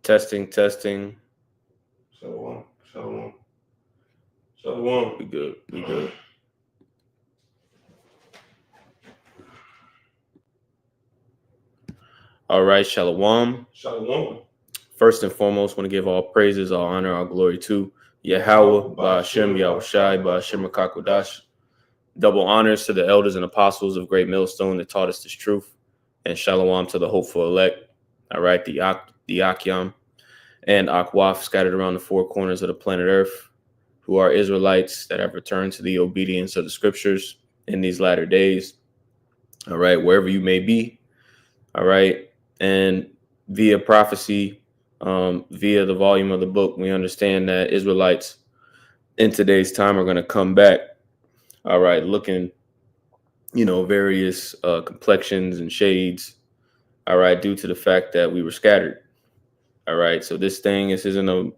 Testing, testing. Shalom. Shalom. Shalom. We good. We good. All right, Shalom. Shalom. First and foremost, want to give all praises, all honor, all glory to Yahweh, Ba'ashem, Yahushai, Ba'ashem HaKakodash. Double honors to the elders and apostles of Great Millstone that taught us this truth. And Shalom to the hopeful elect. All right, the Akyam and Akwaf scattered around the four corners of the planet Earth, who are Israelites that have returned to the obedience of the scriptures in these latter days. All right, wherever you may be. All right, and via prophecy, via the volume of the book, we understand that Israelites in today's time are going to come back. All right, looking, various complexions and shades. All right, due to the fact that we were scattered. All right, so this isn't a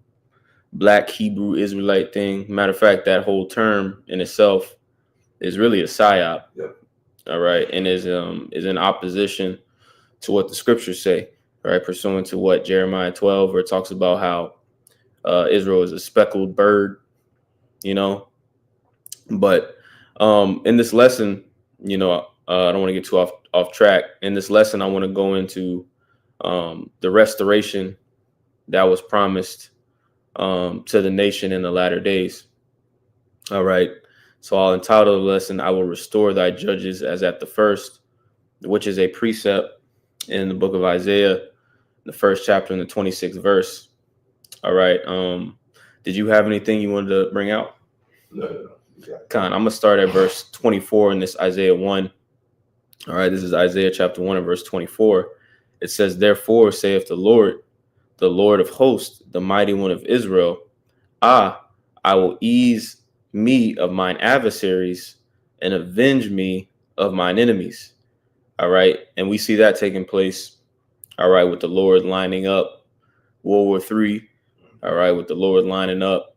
Black Hebrew Israelite thing. Matter of fact, that whole term in itself is really a psyop. Yep. All right, and is in opposition to what the scriptures say. All right, pursuant to what Jeremiah 12, where it talks about how Israel is a speckled bird. But in this lesson, I don't want to get too off track. In this lesson, I want to go into the restoration that was promised to the nation in the latter days. All right. So I'll entitle the lesson, I will restore thy judges as at the first, which is a precept in the book of Isaiah, the first chapter in the 26th verse. All right. Did you have anything you wanted to bring out? No. I'm going to start at verse 24 in this Isaiah 1. All right. This is Isaiah chapter 1 and verse 24. It says, therefore saith the Lord of hosts, the mighty one of Israel, I will ease me of mine adversaries and avenge me of mine enemies. All right. And we see that taking place. All right. With the Lord lining up World War III. All right. With the Lord lining up,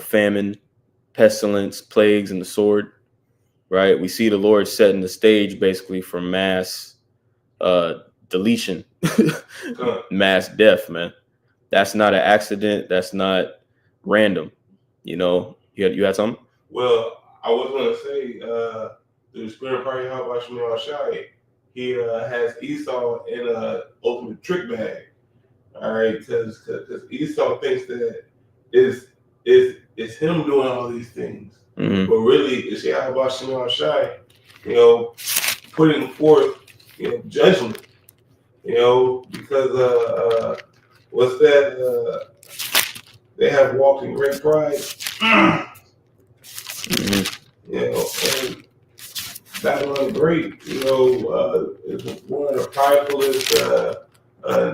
famine, pestilence, plagues, and the sword. Right. We see the Lord setting the stage basically for mass deletion, mass death, man. That's not an accident. That's not random. You had something? Well, I was going to say, the spirit party, how about Shmuel Shai? He has Esau in a ultimate trick bag. All right, because Esau thinks that it's him doing all these things, but really it's Yahweh Shmuel Shai, putting forth, judgment, because what's that? They have walked in great pride. And Babylon Great, is one of the pridefulest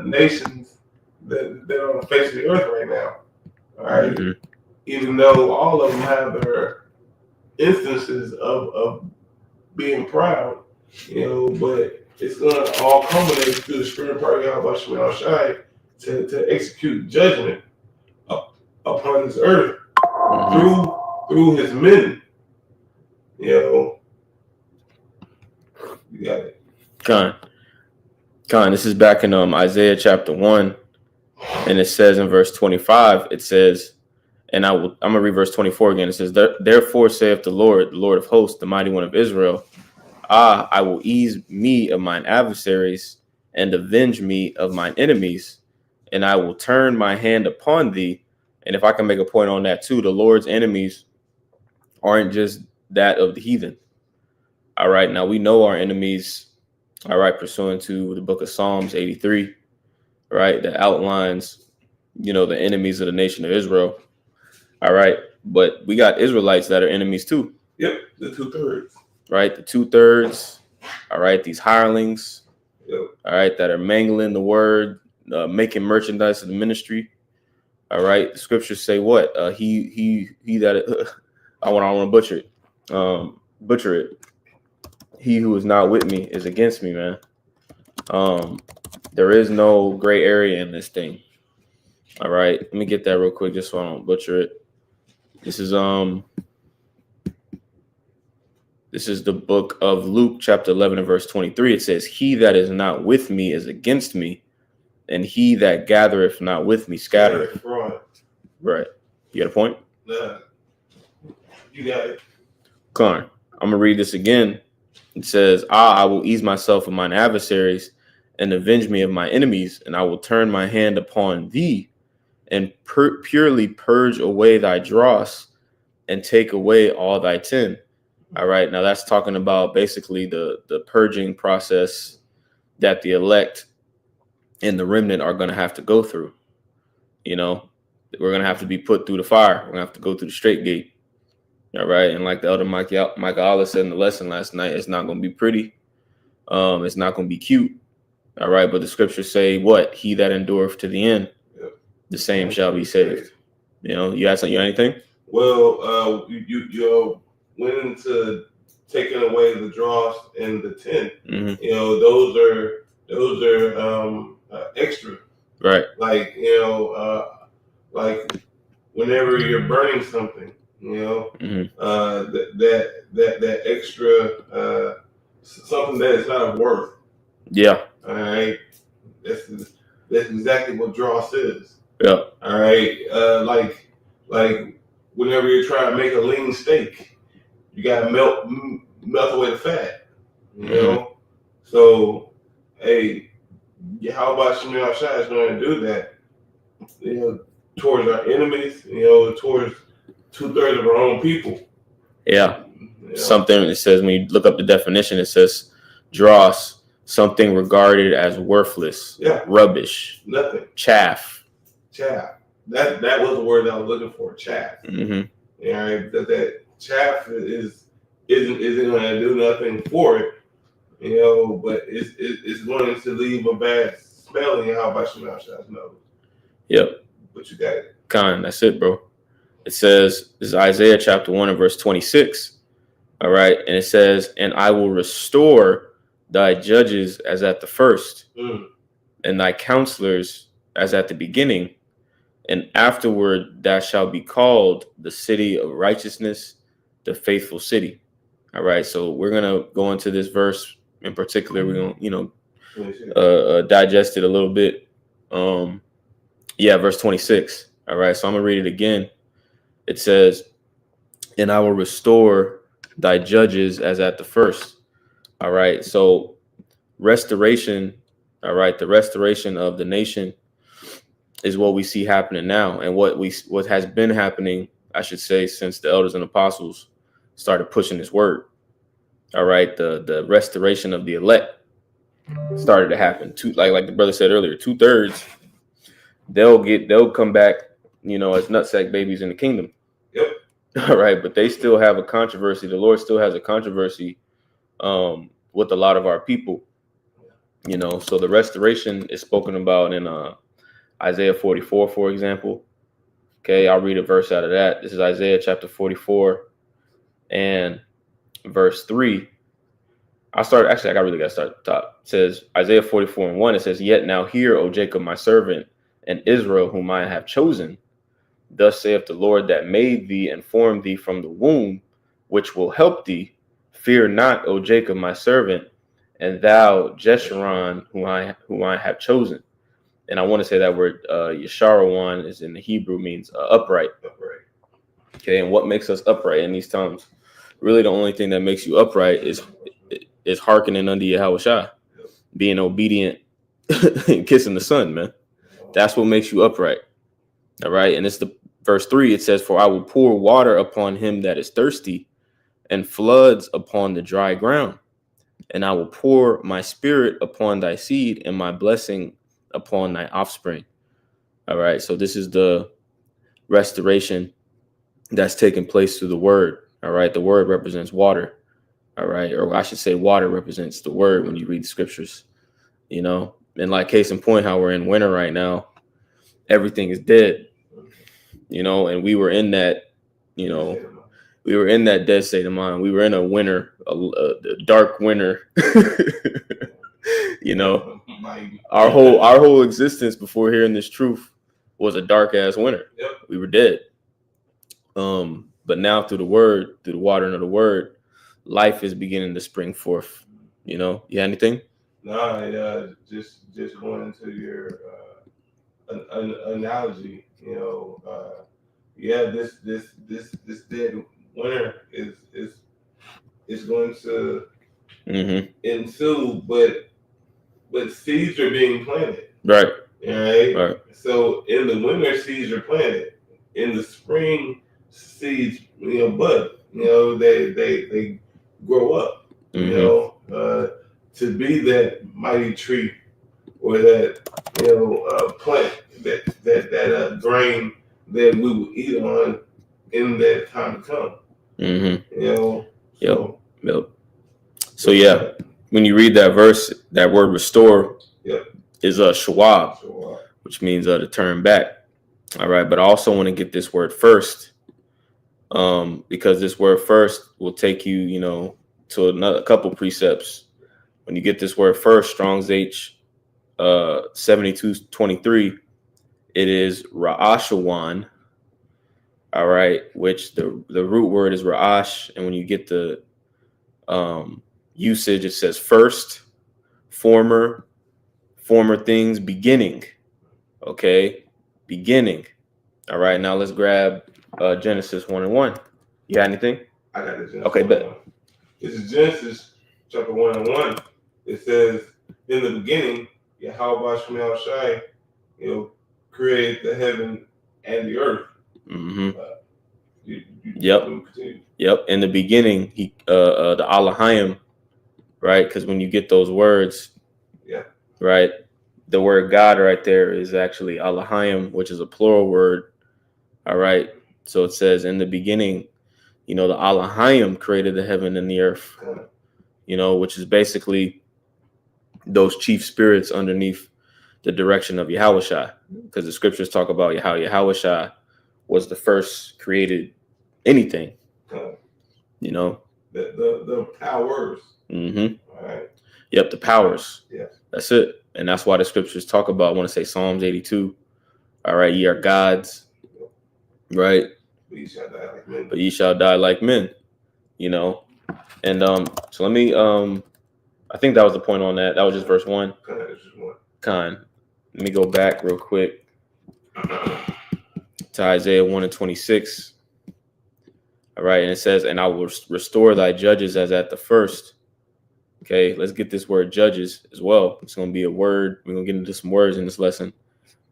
nations that are on the face of the earth right now. All right, even though all of them have their instances of being proud, but it's going to all culminate through the spirit party of Shmuel Shai to execute judgment upon this earth through his men. You got it. Khan, this is back in Isaiah chapter 1, and it says in verse 25, it says, and I'm gonna read verse 24 again. It says, therefore saith the Lord of hosts, the mighty one of Israel, I will ease me of mine adversaries and avenge me of mine enemies, and I will turn my hand upon thee. And if I can make a point on that too, the Lord's enemies aren't just that of the heathen. All right. Now we know our enemies. All right. Pursuant to the book of Psalms 83. Right. That outlines, the enemies of the nation of Israel. All right. But we got Israelites that are enemies too. Yep. The 2/3. Right. The 2/3. All right. These hirelings. Yep. All right. That are mangling the word, making merchandise of the ministry. All right. The scriptures say what? He that I want to butcher it. He who is not with me is against me, man. There is no gray area in this thing. All right. Let me get that real quick just so I don't butcher it. This is the book of Luke, chapter 11 and verse 23. It says, he that is not with me is against me, and he that gathereth not with me scattereth. Fraud. Right. You got a point? Nah. You got it. Come on. I'm gonna read this again. It says, I will ease myself of mine adversaries and avenge me of my enemies, and I will turn my hand upon thee and purely purge away thy dross and take away all thy tin. All right. Now that's talking about basically the purging process that the elect and the remnant are going to have to go through. You know, we're going to have to be put through the fire. We're going to have to go through the straight gate. All right. And like the elder Michael Allah said in the lesson last night, it's not going to be pretty. It's not going to be cute. All right. But the scriptures say what? He that endureth to the end, the same shall be saved. You know, you had anything? Well, you went into taking away the dross and the tin. Mm-hmm. You know, those are extra. Right. Like, you know, like whenever you're burning something, you know, Mm-hmm. that extra something that is not worth. Yeah. All right. That's exactly what dross is. Yeah. All right. Like whenever you're trying to make a lean steak, you gotta melt away the fat. You know. So, hey, how about Shemel Shai is going to do that? You know, towards our enemies. You know, towards 2/3 of our own people. Yeah. You know? Something, it says, when you look up the definition, it says dross, something regarded as worthless, rubbish, nothing, chaff. That was the word I was looking for, chaff. Mm-hmm. All right, that chaff isn't going to do nothing for it, you know, but it's going to leave a bad smell in your how about Shemel Shai's nose. Yep. But you got it. That's it, bro. It says, this is Isaiah chapter 1 and verse 26. All right. And it says, and I will restore thy judges as at the first, and thy counselors as at the beginning. And afterward, thou shalt be called the city of righteousness, the faithful city. All right. So we're going to go into this verse in particular. We're going to, digest it a little bit. Verse 26. All right. So I'm going to read it again. It says, and I will restore thy judges as at the first. All right. So restoration. All right. The restoration of the nation is what we see happening now, and what has been happening, I should say, since the elders and apostles started pushing this word. All right. The restoration of the elect started to happen. Like the brother said earlier, 2/3, they'll come back, you know, as nutsack babies in the kingdom. Yep. All right. But they still have a controversy. The Lord still has a controversy with a lot of our people, you know. So the restoration is spoken about in Isaiah 44, for example. Okay, I'll read a verse out of that. This is Isaiah chapter 44 and verse 3. I really got to start at the top. It says, Isaiah 44 and 1, it says, yet now hear, O Jacob, my servant, and Israel, whom I have chosen. Thus saith the Lord that made thee and formed thee from the womb, which will help thee. Fear not, O Jacob, my servant, and thou, Jeshurun, whom I have chosen. And I want to say that word Yesharawan is in the Hebrew, means upright. Okay, and what makes us upright in these times? Really, the only thing that makes you upright is hearkening unto Yahweh Shai, being obedient and kissing the Son, man. That's what makes you upright. All right, and it's the verse 3. It says, for I will pour water upon him that is thirsty, and floods upon the dry ground. And I will pour my spirit upon thy seed, and my blessing upon thy offspring. All right. So this is the restoration that's taking place through the word. All right. The word represents water. All right. Or I should say water represents the word when you read the scriptures, you know, and like case in point, how we're in winter right now, everything is dead, you know, and we were in that, you know, we were in that dead state of mind. We were in a winter, a dark winter, you know. Our whole existence before hearing this truth was a dark ass winter. Yep. We were dead. But now through the word, through the watering of the word, life is beginning to spring forth. You know, you had anything? Just going into your an analogy, this dead winter is going to ensue, but seeds are being planted. Right. Right. So in the winter, seeds are planted. In the spring, seeds bud. They grow up. To be that mighty tree or that plant that grain that we will eat on in that time to come. Yep. So yeah, when you read that verse, that word restore is a shawab, which means to turn back. All right, but I also want to get this word first, because this word first will take you, to a couple precepts. When you get this word first, Strong's H 7223, it is Ra'ashawan. All right, which the root word is Ra'ash, and when you get the usage, it says first, former things, beginning. Okay, beginning. All right, now let's grab Genesis 1:1. You got anything? I got it. Okay, bet. This is Genesis chapter 1:1. It says, in the beginning, Yahweh Shemel Shai, created the heaven and the earth. Yep. In the beginning, he the Alahayim, right? Because when you get those words, right, the word God right there is actually Alahayim, which is a plural word. All right. So it says in the beginning, the Alahayim created the heaven and the earth, which is basically those chief spirits underneath the direction of Yahushua, because the scriptures talk about how Yahushua was the first created anything, the powers. All right. Yep, the powers. Yes. That's it. And that's why the scriptures talk about, I want to say Psalms 82. All right, ye are gods, right? But ye shall die like men. But ye shall die like men, And so let me I think that was the point on that. That was just verse 1. Kind. Let me go back real quick to Isaiah 1:26. All right, and it says, and I will restore thy judges as at the first. Okay, let's get this word judges as well. It's going to be a word. We're going to get into some words in this lesson.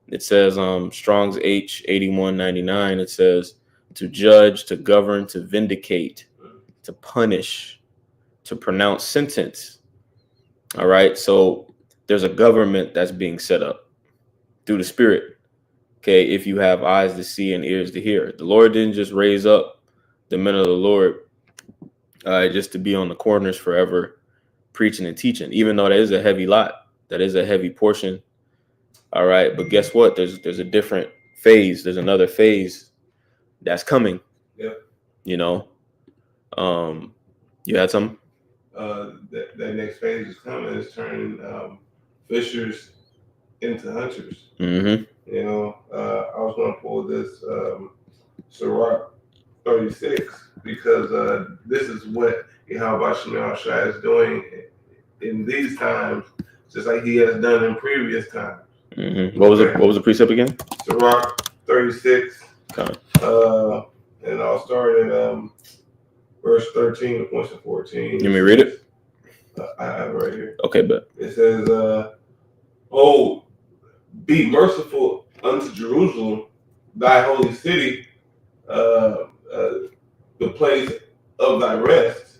It says Strong's H 8199. It says to judge, to govern, to vindicate, to punish, to pronounce sentence. All right, so there's a government that's being set up through the Spirit. Okay, if you have eyes to see and ears to hear. The Lord didn't just raise up the men of the Lord just to be on the corners forever preaching and teaching, even though that is a heavy lot. That is a heavy portion. All right, but guess what? There's a different phase. There's another phase that's coming. Yep. You had something? That next phase is coming. Is turning fishers into hunters. Mm-hmm. I was going to pull this Sirach 36 because this is what Yahweh Shemel Shai is doing in these times, just like he has done in previous times. Mm-hmm. What was the precept again? Sirach 36. Okay. And I'll start at verse 13 to 14. Let me read it. I have it right here. Okay, but it says, "Oh, be merciful unto Jerusalem, thy holy city, the place of thy rest."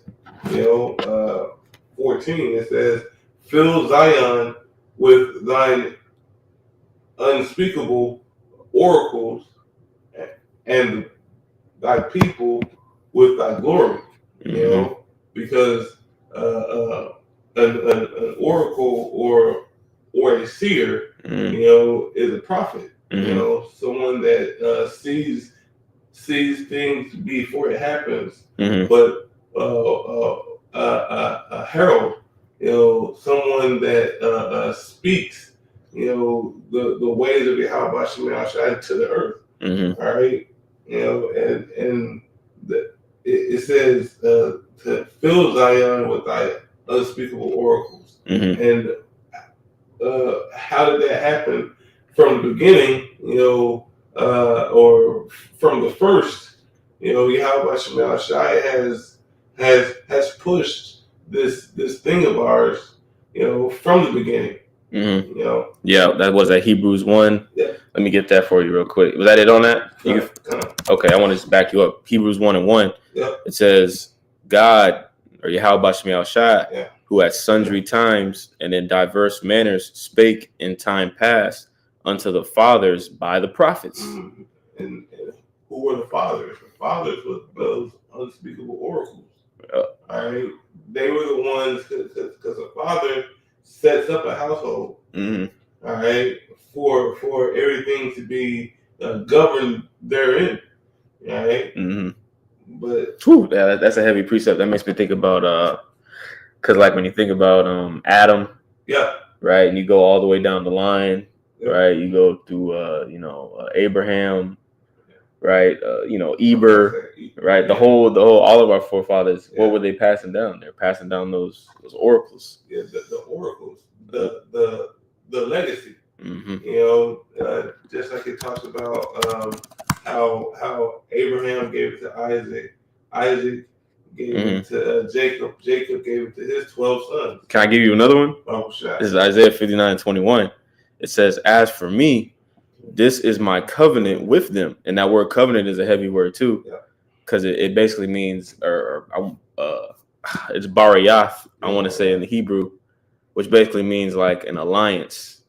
14. It says, "Fill Zion with thine unspeakable oracles, and thy people with thy glory." Because an oracle or a seer, is a prophet. Someone that sees things before it happens. But a herald, someone that speaks, the ways of Yahweh Shemel Shai to the earth. All right, and it says to fill Zion with thy unspeakable oracles. Mm-hmm. And how did that happen from the beginning? Or from the first? Yahweh Shema Shai has pushed this thing of ours, from the beginning. Mm-hmm. You know. Yeah, that was at Hebrews 1. Yeah. Let me get that for you real quick. Was that it on that? Okay, I want to just back you up. Hebrews 1:1. Yeah. It says, God, or Yahweh Shema Shai, Yeah. who at sundry times and in diverse manners spake in time past unto the fathers by the prophets. Mm-hmm. And who were the fathers? The fathers were those unspeakable oracles. All right, they were the ones because a father sets up a household. Mm-hmm. All right, for everything to be governed therein. All right. Mm-hmm. But that's a heavy precept. That makes me think about because like when you think about Adam, yeah, right, and you go all the way down the line, yeah. right, you go through Abraham, right, Eber, right, the whole all of our forefathers. Yeah. What were they passing down? They're passing down those oracles. Yeah, the oracles, the legacy. Mm-hmm. Just like it talks about how Abraham gave it to Isaac, Isaac gave it to Jacob, Jacob gave it to his 12 sons. Can I give you another one? Oh, sure. This is Isaiah 59:21. It says, "As for me, this is my covenant with them," and that word "covenant" is a heavy word too, because it basically means it's barayath. I want to say in the Hebrew, which basically means like an alliance,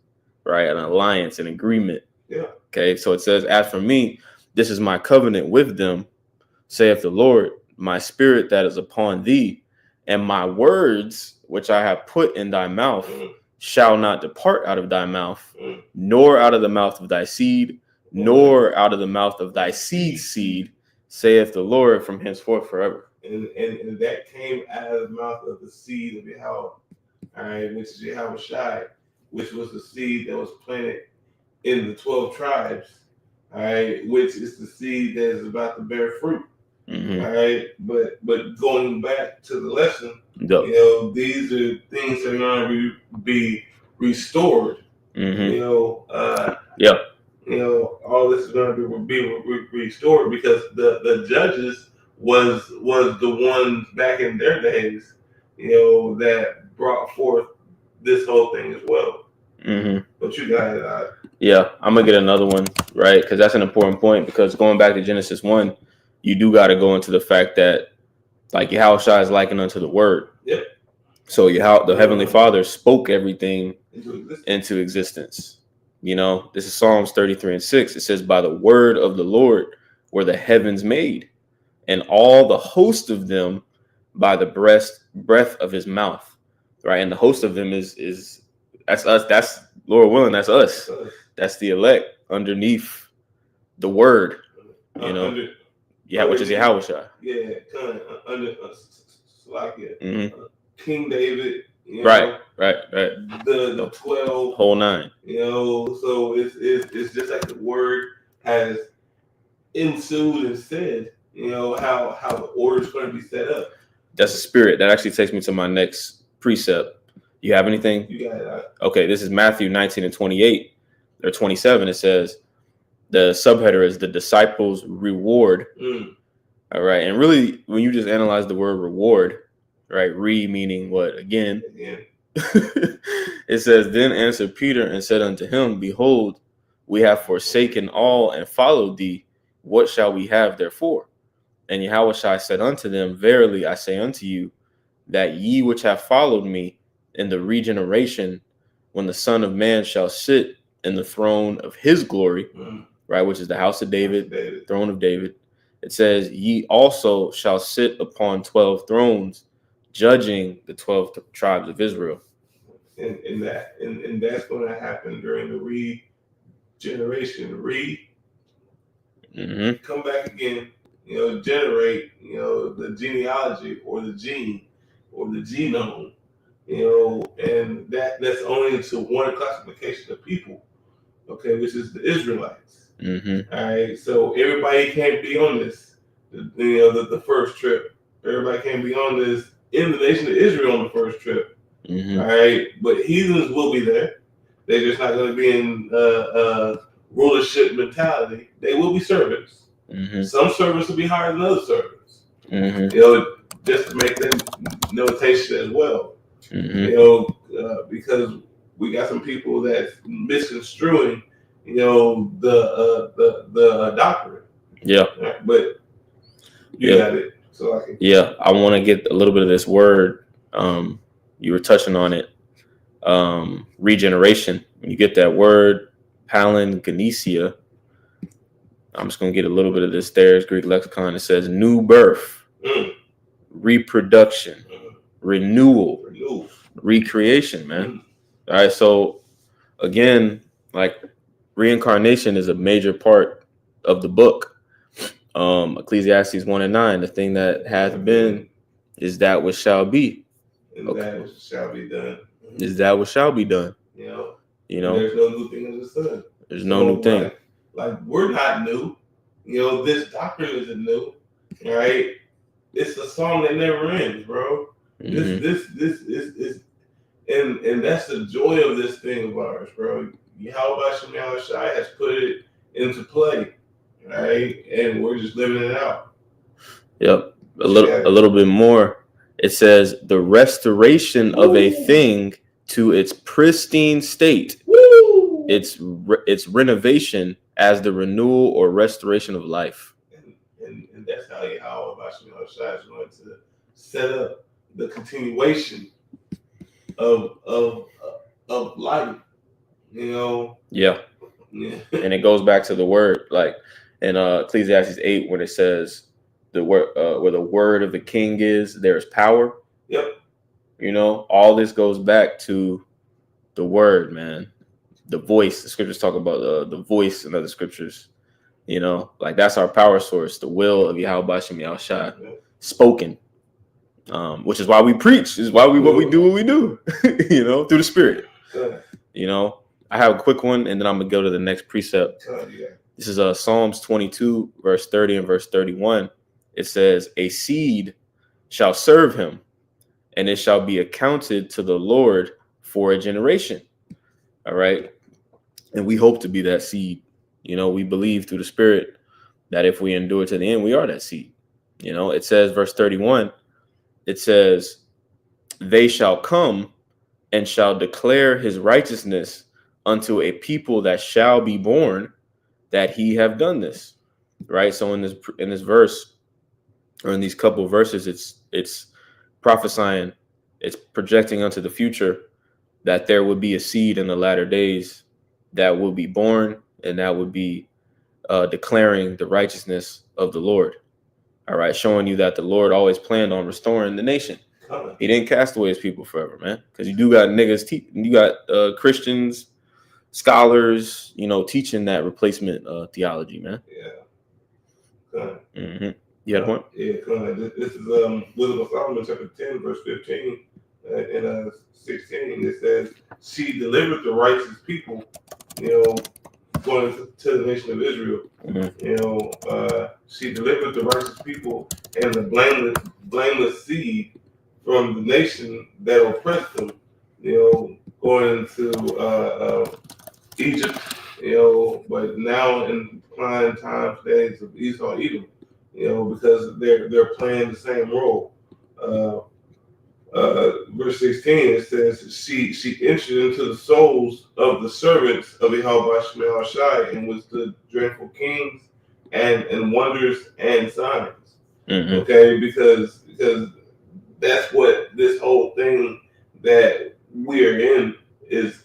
right? An alliance, an agreement. Yeah. Okay. So it says, "As for me, this is my covenant with them, saith the Lord, my spirit that is upon thee, and my words which I have put in thy mouth shall not depart out of thy mouth, nor out of the mouth of thy seed, nor out of the mouth of thy seed's seed, saith the Lord, from henceforth forever." And that came out of the mouth of the seed of Yahweh, all right, which is Yahweh Shai, which was the seed that was planted in the 12 tribes, all right, which is the seed that is about to bear fruit. Mm-hmm. All right, but going back to the lesson, these are things that are going to be restored. Mm-hmm. All this is going to be restored because the judges was the ones back in their days, that brought forth this whole thing as well. Mm-hmm. But you got it. Yeah, I'm gonna get another one, right? Because that's an important point. Because going back to Genesis 1, you do got to go into the fact that, like, Yahweh Shai is likened unto the Word. Yep. So the Heavenly Father spoke everything into existence. This is Psalms 33:6. It says, "By the word of the Lord were the heavens made, and all the host of them by the breath of his mouth." Right, and the host of them is that's us. That's, Lord willing, that's us. That's the elect underneath the Word. Which is Yahweh Shai. Yeah, kind of under King David. Right. The 12 whole 9. So it's just like the Word has ensued and said. How the order is going to be set up. That's the spirit. That actually takes me to my next precept. You have anything? You got it. Okay, this is Matthew 19:28 or 27. It says, the subheader is the disciples' reward. All right, and really, when you just analyze the word reward, right? Meaning what? Again. It says, "Then answered Peter and said unto him, Behold, we have forsaken all and followed thee. What shall we have therefore? And Yahweh Shai said unto them, Verily I say unto you, that ye which have followed me in the regeneration, when the Son of Man shall sit in the throne of his glory," right, which is the house of David, throne of David. It says, "Ye also shall sit upon 12 thrones, judging the 12 tribes of Israel." And that's going to happen during the regeneration. Come back again. Generate. The genealogy or the gene or the genome. And that's only to one classification of people. Okay, which is the Israelites. Mm-hmm. All right, so everybody can't be on this. The first trip, everybody can't be on this in the nation of Israel on the first trip. Mm-hmm. All right, but heathens will be there. They're just not going to be in rulership mentality. They will be servants. Mm-hmm. Some servants will be higher than other servants. Mm-hmm. You know, just to make them notation as well. Mm-hmm. You know, because we got some people that's misconstruing, you know, the doctrine. Yeah. Right? But you got it. So I can. Yeah, I want to get a little bit of this word. You were touching on it. Regeneration. When you get that word, palingenesia, I'm just going to get a little bit of this. There's Greek lexicon. It says new birth, reproduction, renewal, recreation, man. All right. So again, like reincarnation is a major part of the book. Ecclesiastes 1:9, the thing that hath been is that which shall be. And that which shall be done. Is that what shall be done. You know, there's no new thing under the sun. There's no new thing. Like we're not new. You know, this doctrine isn't new. Right? It's a song that never ends, bro. Mm-hmm. This is and that's the joy of this thing of ours, bro. Yahweh Shem Shai has put it into play. Right? And we're just living it out. Yep. A little bit more. It says the restoration of a thing to its pristine state. Woo! Its renovation as the renewal or restoration of life. And that's how Yahweh Shem Shai is going to set up the continuation of life. You know? Yeah. And it goes back to the word, like in Ecclesiastes 8, when it says the word where the word of the king is, there is power. Yep. You know, all this goes back to the word, man. The voice. The scriptures talk about the voice in other scriptures. You know, like that's our power source, the will of Yahweh Shem Shai, spoken. Which is why we preach. Is why what we do. You know, through the Spirit. You know, I have a quick one, and then I'm gonna go to the next precept. This is Psalms 22, verse 30 and verse 31. It says, "A seed shall serve him, and it shall be accounted to the Lord for a generation." All right, and we hope to be that seed. You know, we believe through the Spirit that if we endure to the end, we are that seed. You know, it says, verse 31. It says, "They shall come and shall declare his righteousness unto a people that shall be born, that he have done this." Right. So in this verse, or in these couple of verses, it's prophesying, it's projecting unto the future that there would be a seed in the latter days that will be born, and that would be declaring the righteousness of the Lord. All right, showing you that the Lord always planned on restoring the nation. He didn't cast away his people forever, man. Because you do got niggas, you got Christians, scholars, you know, teaching that replacement theology, man. Yeah. Mm-hmm. You had a point? Yeah, this is Wisdom of Solomon, chapter 10, verse 15 and 16. It says, "She delivered the righteous people, you know, going to the nation of Israel. Mm-hmm. You know, she delivered the righteous people and the blameless seed from the nation that oppressed them. You know, going to Egypt. You know, but now in decline times, days of Esau, Edom. You know, because they're playing the same role." Verse 16, it says, she entered into the souls of the servants of Yahweh Shem Shai and withstood dreadful kings and wonders and signs. Mm-hmm. Okay, because that's what this whole thing that we're in is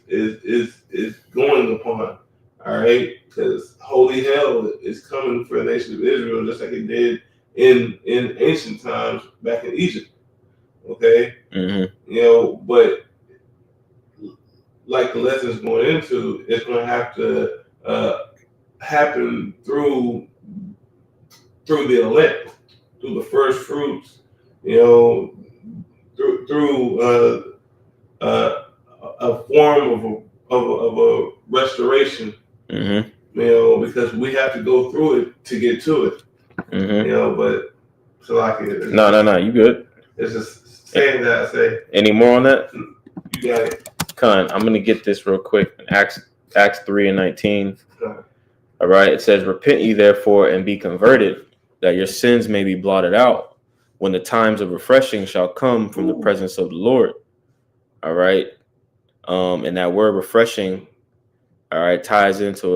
going upon. All right, because holy hell is coming for the nation of Israel, just like it did in ancient times back in Egypt. Okay, mm-hmm. You know, but like the lessons going into, it's going to have to happen through the elect, through the first fruits. You know, through a form of a restoration. Mm-hmm. You know, because we have to go through it to get to it. Mm-hmm. You know, but so like it. No, you good. It's just saying that. I say. Any more on that? You got it. Con, I'm gonna get this real quick. Acts 3:19. Con. All right. It says, "Repent ye therefore and be converted, that your sins may be blotted out, when the times of refreshing shall come from the presence of the Lord." All right. And that word refreshing, all right, ties into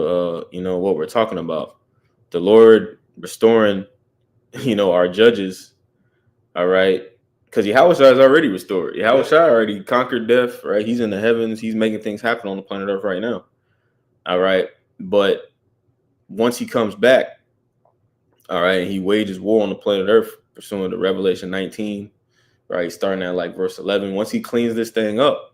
what we're talking about. The Lord restoring, our judges, all right, because Yahushua has already restored. Yahushua already conquered death, right? He's in the heavens. He's making things happen on the planet Earth right now. All right. But once he comes back, all right, he wages war on the planet Earth, pursuant to Revelation 19, right? Starting at like verse 11. Once he cleans this thing up,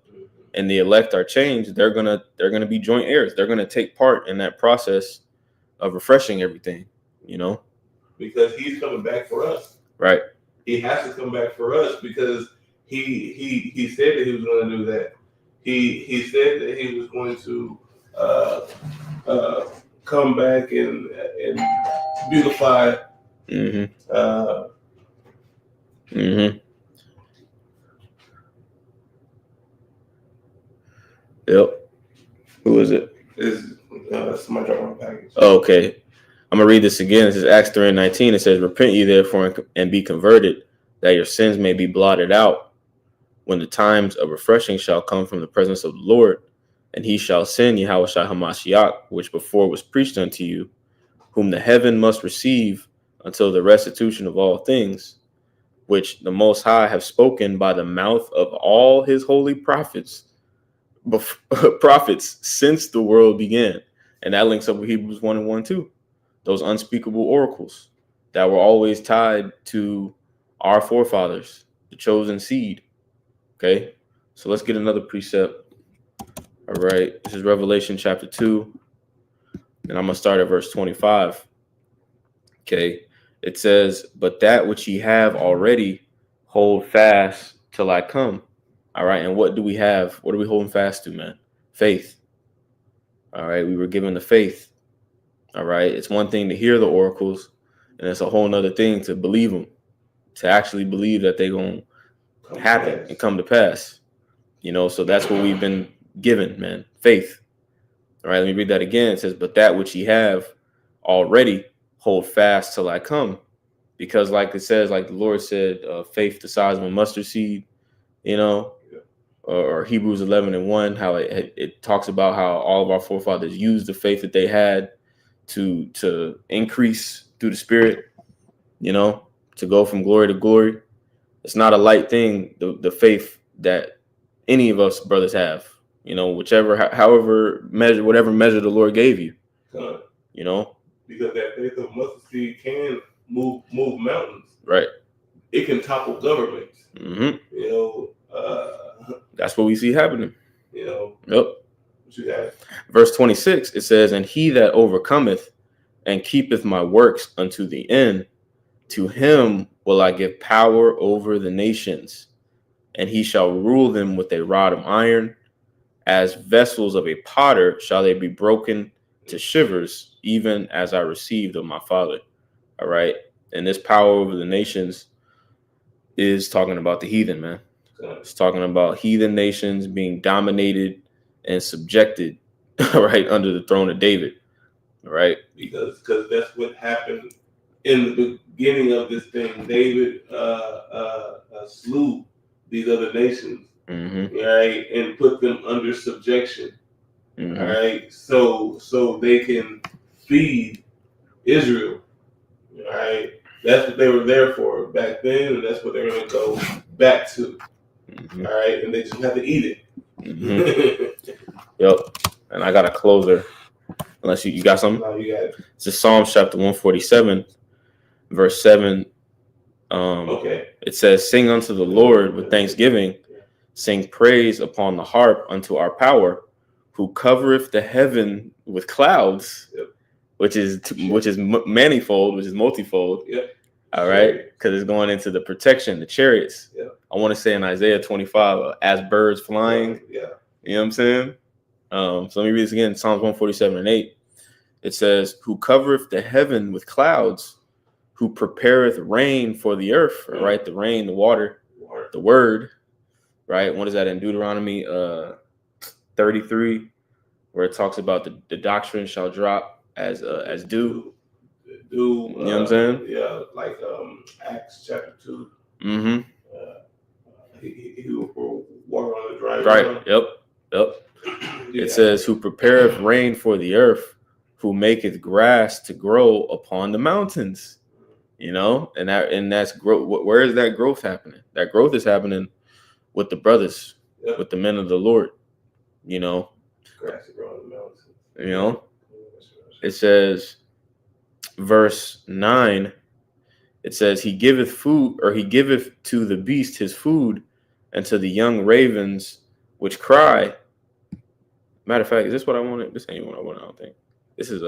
and the elect are changed, they're gonna be joint heirs. They're gonna take part in that process of refreshing everything, because he's coming back for us. Right. He has to come back for us because he said that he was going to do that. He said that he was going to come back and beautify. Yep. Who is it? Is somebody dropped my package. Oh, okay. I'm gonna read this again. This is Acts 3:19. It says, "Repent ye therefore and be converted, that your sins may be blotted out, when the times of refreshing shall come from the presence of the Lord, and he shall send Yahushua Hamashiach, which before was preached unto you, whom the heaven must receive until the restitution of all things, which the Most High have spoken by the mouth of all his holy prophets since the world began." And that links up with Hebrews 1:1 too. Those unspeakable oracles that were always tied to our forefathers, the chosen seed. Okay, so let's get another precept. All right, this is Revelation chapter 2, and I'm gonna start at verse 25. Okay, it says, "But that which ye have already, hold fast till I come." All right, and what do we have? What are we holding fast to, man? Faith. All right, we were given the faith. All right, it's one thing to hear the oracles, and it's a whole nother thing to believe them, to actually believe that they're going to happen and come to pass. So that's what we've been given, man, faith. All right, let me read that again. It says, "But that which ye have already, hold fast till I come." Because like it says, like the Lord said, faith the size of a mustard seed, or Hebrews 11:1, how it talks about how all of our forefathers used the faith that they had to increase through the Spirit, to go from glory to glory. It's not a light thing, the faith that any of us brothers have, whatever measure the Lord gave you, because that faith of mustard seed can move mountains. Right. It can topple governments. That's what we see happening. Yep. Verse 26, it says, "And he that overcometh and keepeth my works unto the end, to him will I give power over the nations, and he shall rule them with a rod of iron. As vessels of a potter shall they be broken to shivers, even as I received of my Father." All right. And this power over the nations is talking about the heathen, man. It's talking about heathen nations being dominated and subjected, right, under the throne of David, right? Because that's what happened in the beginning of this thing. David slew these other nations, right, and put them under subjection, right, so they can feed Israel, right. That's what they were there for back then, and that's what they're going to go back to. All right, and they just have to eat it. Yep. And I got a closer. Unless you got something? No, you got it. It's Psalms chapter 147, verse 7. Okay. It says, "Sing unto the Lord with thanksgiving, sing praise upon the harp unto our power, who covereth the heaven with clouds," which is manifold, which is multifold. Yep. All right, because it's going into the protection, the chariots. Yeah. I want to say in Isaiah 25, as birds flying. Yeah. You know what I'm saying? So let me read this again. Psalms 147:8. It says, "Who covereth the heaven with clouds, who prepareth rain for the earth," right? The rain, the water. the word, right? What is that in Deuteronomy 33, where it talks about the doctrine shall drop as dew. You know what I'm saying? Yeah, like Acts chapter 2. Mm-hmm. He will walk on the dry ground. Yep. Yeah. It says, "Who prepareth rain for the earth, who maketh grass to grow upon the mountains." You know, and that's growth. Where is that growth happening? That growth is happening with the brothers, with the men of the Lord. You know, grass to grow on the mountains. You know, it says, verse 9. It says, "He giveth food, or he giveth to the beast his food, and to the young ravens which cry." Matter of fact, is this what I wanted? This ain't what I wanted. I don't think. This is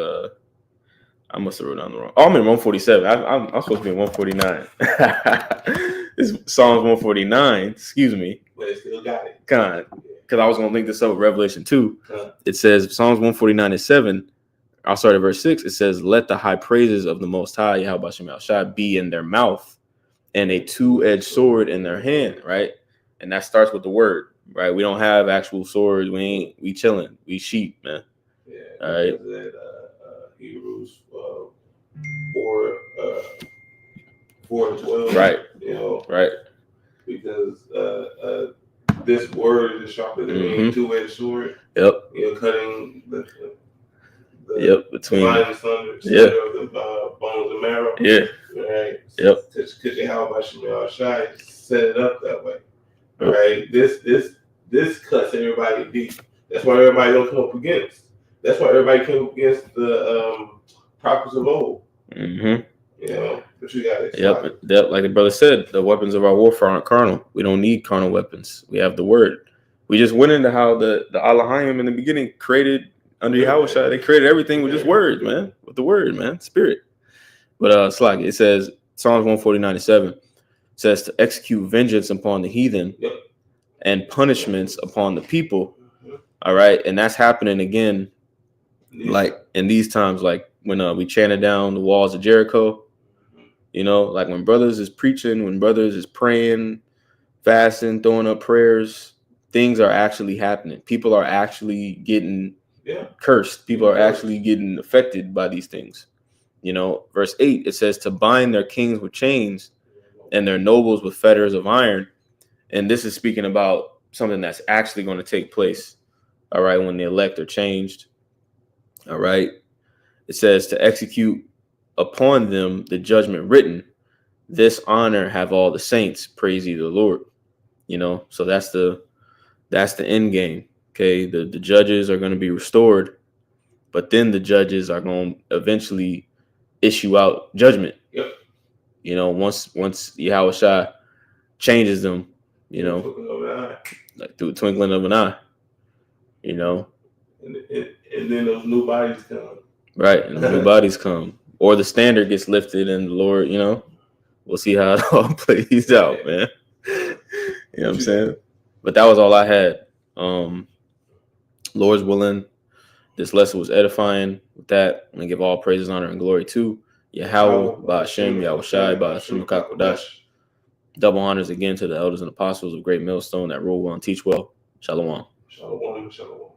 I must have wrote down the wrong. Oh, I'm in 147. I'm supposed to be in 149. This is Psalms 149. Excuse me. But it still got it. God, because I was gonna link this up with Revelation 2. It says Psalms 149:7. I'll start at verse 6. It says, "Let the high praises of the Most High, Yahweh Shem El Shai, be in their mouth, and a two-edged sword in their hand." Right, and that starts with the word. Right, we don't have actual swords. We chilling. We sheep, man. Yeah. All right. That, Hebrews 4:12. Right. You know. Right. Because this word is sharper than any two-edged sword. Yep. You know, cutting the between line asunder of the bones and marrow. Yeah. Right. Yep. Because Yahweh Shem El Shai set it up that way. Right. This cuts everybody deep. That's why everybody don't come up against. That's why everybody came up against the prophets of old. Mm-hmm. You know, but you got it. Yep. Like the brother said, the weapons of our warfare aren't carnal. We don't need carnal weapons. We have the word. We just went into how the Elohim in the beginning created under Yahushua. They created everything with just words, man. With the word, man. Spirit. But it's like it says, Psalms 149:7 says, to execute vengeance upon the heathen. Yep. And punishments upon the people. All right. And that's happening again, like in these times, like when we chanted down the walls of Jericho, you know, like when brothers is preaching, when brothers is praying, fasting, throwing up prayers, things are actually happening. People are actually getting cursed. People are actually getting affected by these things. You know, verse 8, it says to bind their kings with chains and their nobles with fetters of iron. And this is speaking about something that's actually going to take place, all right, when the elect are changed, all right? It says to execute upon them the judgment written. This honor have all the saints, praise ye the Lord. You know, so that's the end game, okay? The judges are going to be restored, but then the judges are going to eventually issue out judgment. Yep. You know, once Yahushua changes them, you know, like through a twinkling of an eye, you know. And then those new bodies come. Right, and the new bodies come. Or the standard gets lifted and the Lord, you know, we'll see how it all plays out, man. You know what I'm saying? But that was all I had. Lord's willing, this lesson was edifying. With that, I'm going to give all praises, honor, and glory to Yahweh, Ba'ashem, Yahushai, Ba'ashem Kakodash. Double honors again to the elders and apostles of Great Millstone that rule well and teach well. Shalom. Shalom. Shalom.